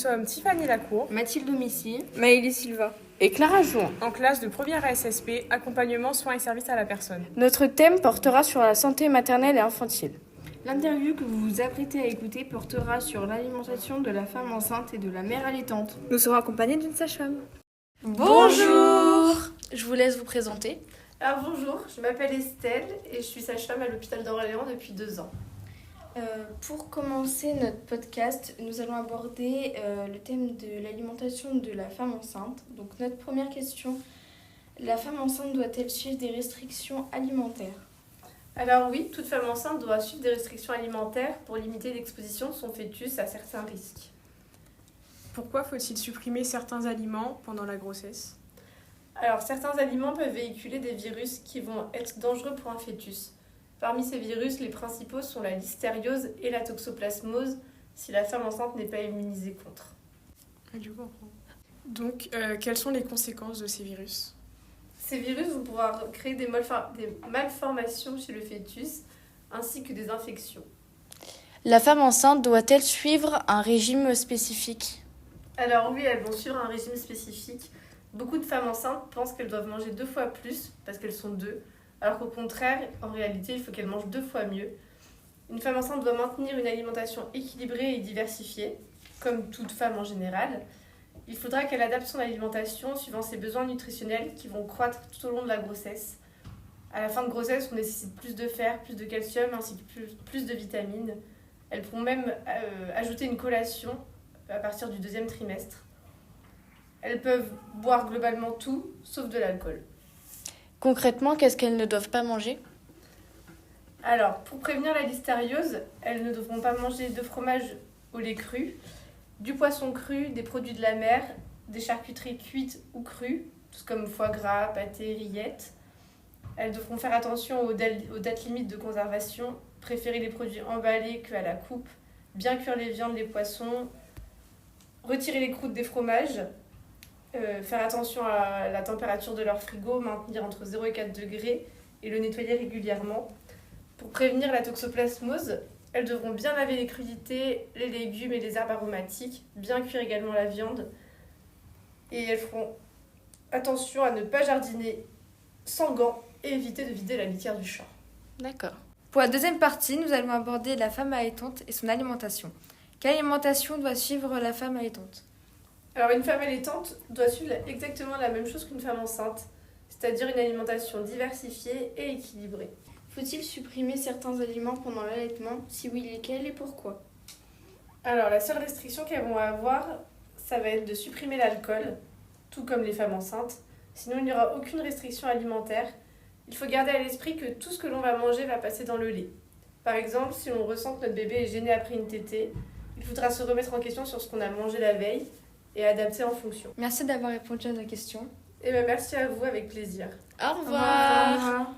sommes Tiffany Lacour, Mathilde Missy, Maëlys Silva et Clara Jouan, en classe de première ASSP, accompagnement, soins et services à la personne. Notre thème portera sur la santé maternelle et infantile. L'interview que vous vous apprêtez à écouter portera sur l'alimentation de la femme enceinte et de la mère allaitante. Nous serons accompagnés d'une sage-femme. Bonjour. Je vous laisse vous présenter. Alors bonjour, je m'appelle Estelle et je suis sage-femme à l'hôpital d'Orléans depuis 2 ans. Pour commencer notre podcast, nous allons aborder le thème de l'alimentation de la femme enceinte. Donc notre première question, la femme enceinte doit-elle suivre des restrictions alimentaires ? Alors oui, toute femme enceinte doit suivre des restrictions alimentaires pour limiter l'exposition de son fœtus à certains risques. Pourquoi faut-il supprimer certains aliments pendant la grossesse ? Alors certains aliments peuvent véhiculer des virus qui vont être dangereux pour un fœtus. Parmi ces virus, les principaux sont la listériose et la toxoplasmose si la femme enceinte n'est pas immunisée contre. Donc, quelles sont les conséquences de ces virus ? Ces virus vont pouvoir créer des malformations chez le fœtus ainsi que des infections. La femme enceinte doit-elle suivre un régime spécifique ? Alors oui, elles vont suivre un régime spécifique. Beaucoup de femmes enceintes pensent qu'elles doivent manger 2 fois plus parce qu'elles sont 2, alors qu'au contraire, en réalité, il faut qu'elles mangent 2 fois mieux. Une femme enceinte doit maintenir une alimentation équilibrée et diversifiée, comme toute femme en général. Il faudra qu'elle adapte son alimentation suivant ses besoins nutritionnels qui vont croître tout au long de la grossesse. À la fin de grossesse, on nécessite plus de fer, plus de calcium ainsi que plus de vitamines. Elles pourront même ajouter une collation à partir du 2e trimestre. Elles peuvent boire globalement tout, sauf de l'alcool. Concrètement, qu'est-ce qu'elles ne doivent pas manger ? Alors, pour prévenir la listériose, elles ne devront pas manger de fromage au lait cru, du poisson cru, des produits de la mer, des charcuteries cuites ou crues, tout comme foie gras, pâté, rillettes. Elles devront faire attention aux dates limites de conservation, préférer les produits emballés qu'à la coupe, bien cuire les viandes, les poissons, retirer les croûtes des fromages, faire attention à la température de leur frigo, maintenir entre 0 et 4 degrés et le nettoyer régulièrement. Pour prévenir la toxoplasmose, elles devront bien laver les crudités, les légumes et les herbes aromatiques, bien cuire également la viande. Et elles feront attention à ne pas jardiner sans gants et éviter de vider la litière du chat. D'accord. Pour la deuxième partie, nous allons aborder la femme allaitante et son alimentation. Quelle alimentation doit suivre la femme allaitante ? Alors une femme allaitante doit suivre exactement la même chose qu'une femme enceinte, c'est-à-dire une alimentation diversifiée et équilibrée. Faut-il supprimer certains aliments pendant l'allaitement ? Si oui, lesquels et pourquoi ? Alors la seule restriction qu'elles vont avoir, ça va être de supprimer l'alcool, tout comme les femmes enceintes. Sinon, il n'y aura aucune restriction alimentaire. Il faut garder à l'esprit que tout ce que l'on va manger va passer dans le lait. Par exemple, si l'on ressent que notre bébé est gêné après une tétée, il faudra se remettre en question sur ce qu'on a mangé la veille et adapter en fonction. Merci d'avoir répondu à nos questions. Et bien merci à vous, avec plaisir. Au revoir. Au revoir.